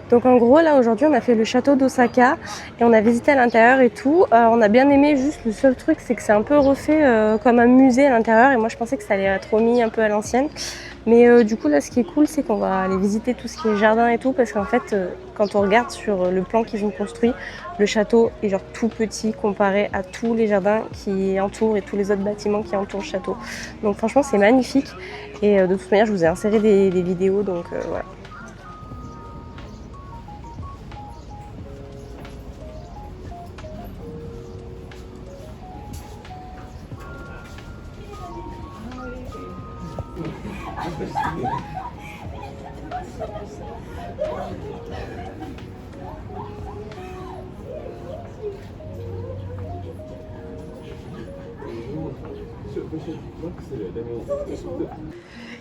Donc en gros là aujourd'hui on a fait le château d'Osaka et on a visité à l'intérieur et tout. On a bien aimé, juste le seul truc c'est que c'est un peu refait comme un musée à l'intérieur et moi je pensais que ça allait être remis un peu à l'ancienne. Mais du coup là ce qui est cool c'est qu'on va aller visiter tout ce qui est jardin et tout parce qu'en fait quand on regarde sur le plan qu'ils ont construit, le château est genre tout petit comparé à tous les jardins qui entourent et tous les autres bâtiments qui entourent le château. Donc franchement c'est magnifique et de toute manière je vous ai inséré des vidéos donc voilà.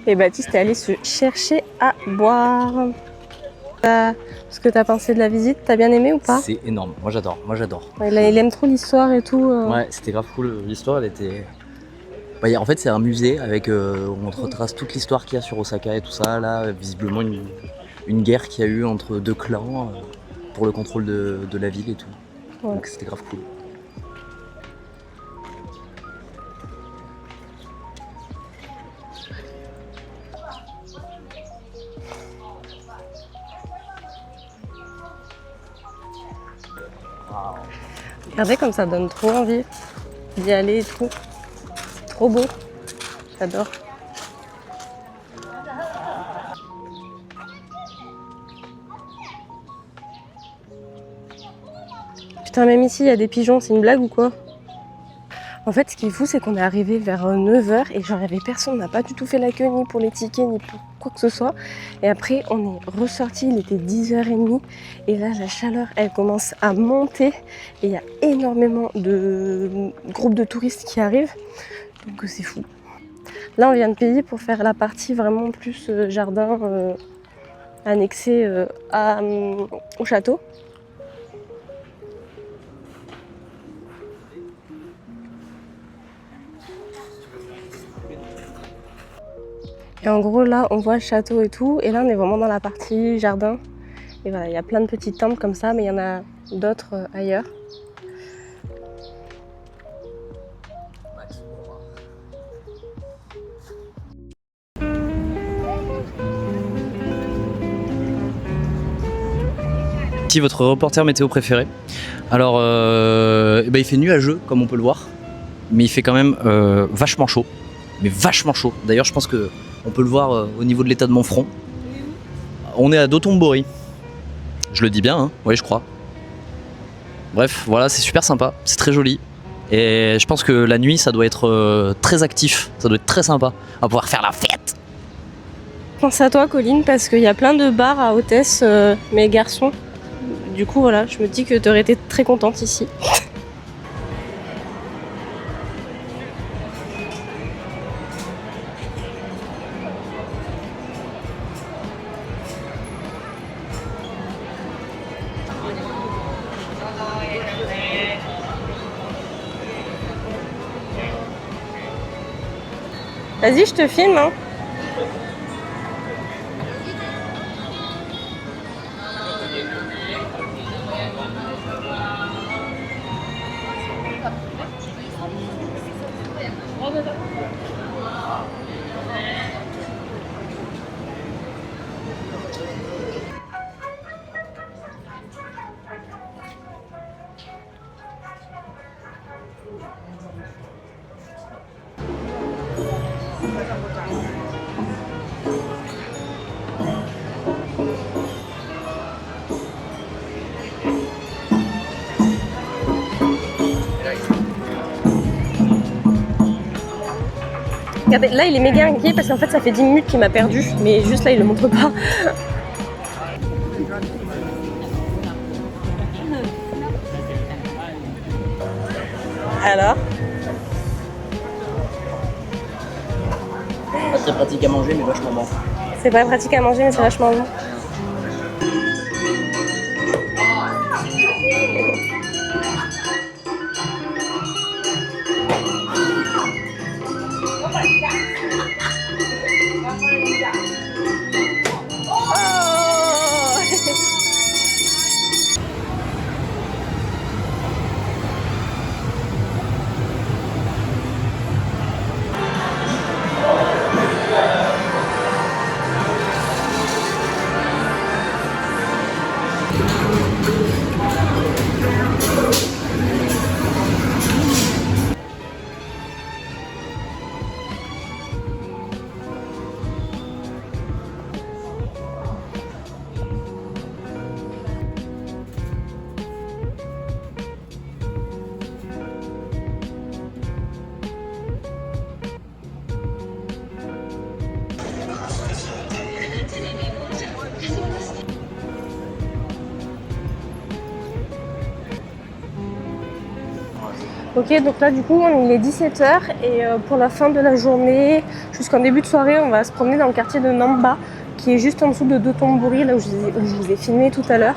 Et Baptiste est allé se chercher à boire. Ce que t'as pensé de la visite, t'as bien aimé ou pas? C'est énorme, moi j'adore. Ouais, il aime trop l'histoire et tout. Ouais, c'était grave cool, l'histoire elle était... Bah, en fait c'est un musée avec, on te retrace toute l'histoire qu'il y a sur Osaka et tout ça. Là, visiblement une guerre qu'il y a eu entre deux clans pour le contrôle de la ville et tout. Ouais. Donc c'était grave cool. Regardez comme ça donne trop envie d'y aller et tout. C'est trop beau. J'adore. Putain, même ici, il y a des pigeons. C'est une blague ou quoi? En fait, ce qui est fou, c'est qu'on est arrivé vers 9h et genre, il n'y avait personne. On n'a pas du tout fait la queue, ni pour les tickets, ni pour quoi que ce soit. Et après, on est ressorti, il était 10h30. Et là, la chaleur, elle commence à monter. Et il y a énormément de groupes de touristes qui arrivent. Donc, c'est fou. Là, on vient de payer pour faire la partie vraiment plus jardin annexé au château. Et en gros, là, on voit le château et tout. Et là, on est vraiment dans la partie jardin. Et voilà, il y a plein de petites tentes comme ça, mais il y en a d'autres ailleurs. Votre reporter météo préféré. Alors, il fait nuageux, comme on peut le voir, mais il fait quand même vachement chaud. Mais vachement chaud. D'ailleurs, je pense que on peut le voir au niveau de l'état de mon front. On est à Dotonbori. Je le dis bien, hein, oui, je crois. Bref, voilà, c'est super sympa, c'est très joli. Et je pense que la nuit, ça doit être très actif, ça doit être très sympa. On va pouvoir faire la fête. Pense à toi, Colline, parce qu'il y a plein de bars à hôtesse, mes garçons. Du coup, voilà, je me dis que tu aurais été très contente ici. Vas-y, je te filme, hein. Regardez, là il est méga inquiet parce qu'en fait ça fait 10 minutes qu'il m'a perdu, mais juste là il le montre pas. Alors? Pas très pratique à manger, mais vachement bon. C'est pas pratique à manger, mais c'est vachement bon. Ok, donc là du coup il est 17h et pour la fin de la journée, jusqu'en début de soirée, on va se promener dans le quartier de Namba, qui est juste en dessous de Dotonbori, là où je vous ai filmé tout à l'heure.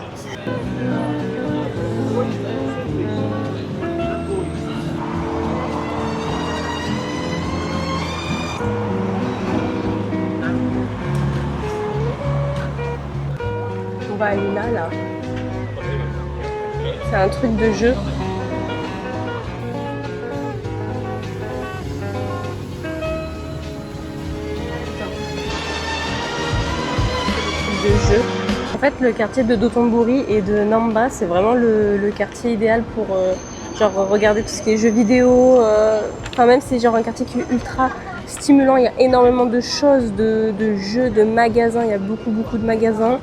On va aller là. C'est un truc de jeu. En fait, le quartier de Dotonbori et de Namba, c'est vraiment le quartier idéal pour genre regarder tout ce qui est jeux vidéo. Enfin, même si c'est genre un quartier qui est ultra stimulant, il y a énormément de choses, de jeux, de magasins. Il y a beaucoup de magasins.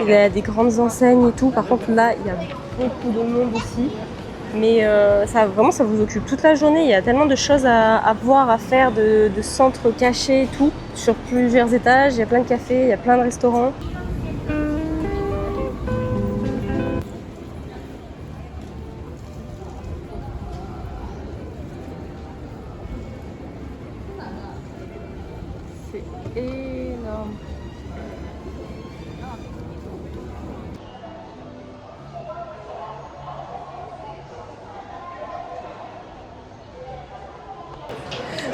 Il y a des grandes enseignes et tout. Par contre, là, il y a beaucoup de monde aussi. Mais ça vous occupe toute la journée. Il y a tellement de choses à voir, à faire, de centres cachés et tout, sur plusieurs étages. Il y a plein de cafés, il y a plein de restaurants. C'est énorme.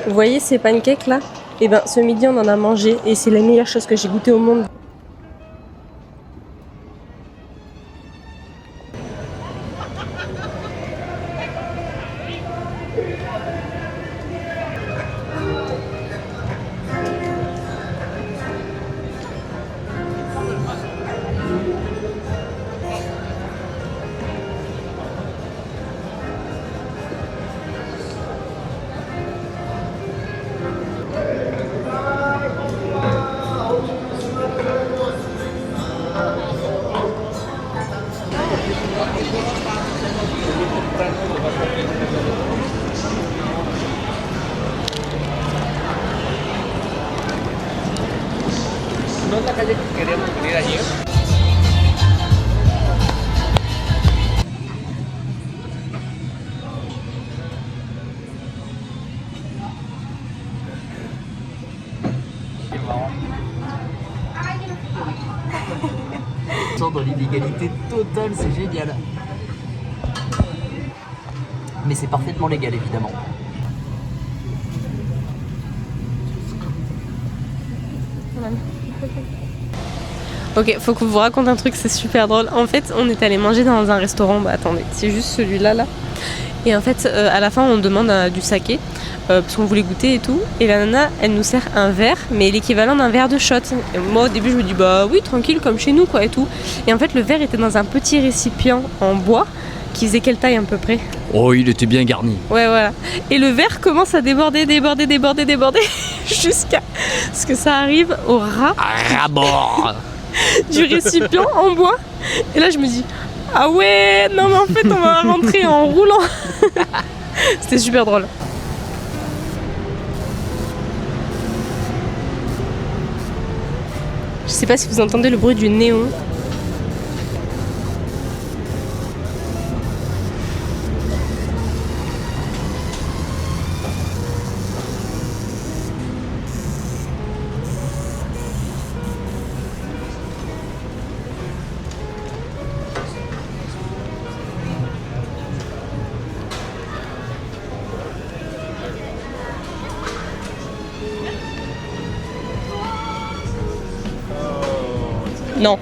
Vous voyez ces pancakes là? Et ben ce midi on en a mangé et c'est la meilleure chose que j'ai goûté au monde. No es la calle que queríamos venir ayer. Dans l'illégalité totale, c'est génial. Mais c'est parfaitement légal, évidemment. Ok, faut que je vous raconte un truc, c'est super drôle. En fait, on est allé manger dans un restaurant. Bah attendez, c'est juste celui-là là. Et en fait, à la fin, on demande du saké parce qu'on voulait goûter et tout. Et la nana, elle nous sert un verre, mais l'équivalent d'un verre de shot. Et moi, au début, je me dis bah oui, tranquille, comme chez nous quoi et tout. Et en fait, le verre était dans un petit récipient en bois qui faisait quelle taille à peu près? Oh, il était bien garni. Ouais, voilà. Et le verre commence à déborder jusqu'à ce que ça arrive au ras Rabord. du récipient en bois. Et là, je me dis ah ouais, non mais en fait, on va rentrer en roulant. C'était super drôle. Je sais pas si vous entendez le bruit du néon. Non.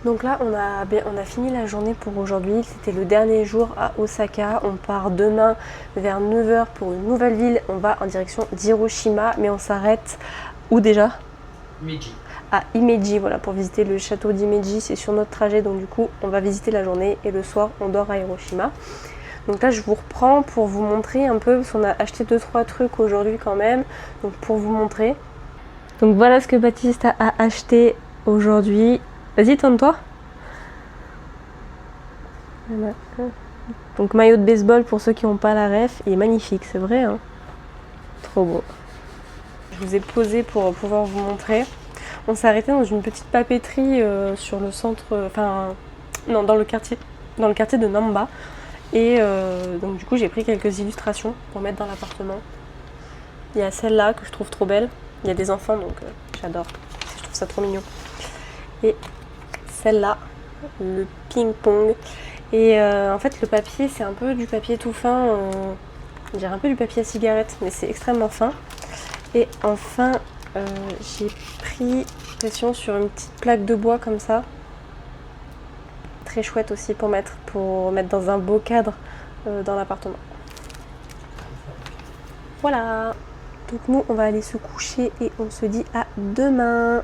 Donc là, on a fini la journée pour aujourd'hui. C'était le dernier jour à Osaka. On part demain vers 9h pour une nouvelle ville. On va en direction d'Hiroshima, mais on s'arrête où déjà? Meiji. À Himeji, voilà, pour visiter le château d'Himeji. C'est sur notre trajet, donc du coup, on va visiter la journée et le soir, on dort à Hiroshima. Donc là, je vous reprends pour vous montrer un peu, parce qu'on a acheté 2-3 trucs aujourd'hui quand même, donc pour vous montrer. Donc voilà ce que Baptiste a acheté aujourd'hui. Vas-y, tourne-toi. Voilà. Donc maillot de baseball pour ceux qui n'ont pas la ref, il est magnifique, c'est vrai, hein. Trop beau. Je vous ai posé pour pouvoir vous montrer. On s'est arrêté dans une petite papeterie sur le centre, non, dans le quartier de Namba. Et donc du coup j'ai pris quelques illustrations pour mettre dans l'appartement. Il y a celle-là que je trouve trop belle. Il y a des enfants donc j'adore. Je trouve ça trop mignon. Et celle-là, le ping-pong. Et en fait le papier c'est un peu du papier tout fin, on dirait un peu du papier à cigarette mais c'est extrêmement fin. Et enfin j'ai pris pression sur une petite plaque de bois comme ça. Très chouette aussi pour mettre dans un beau cadre dans l'appartement. Voilà. Donc nous on va aller se coucher et on se dit à demain.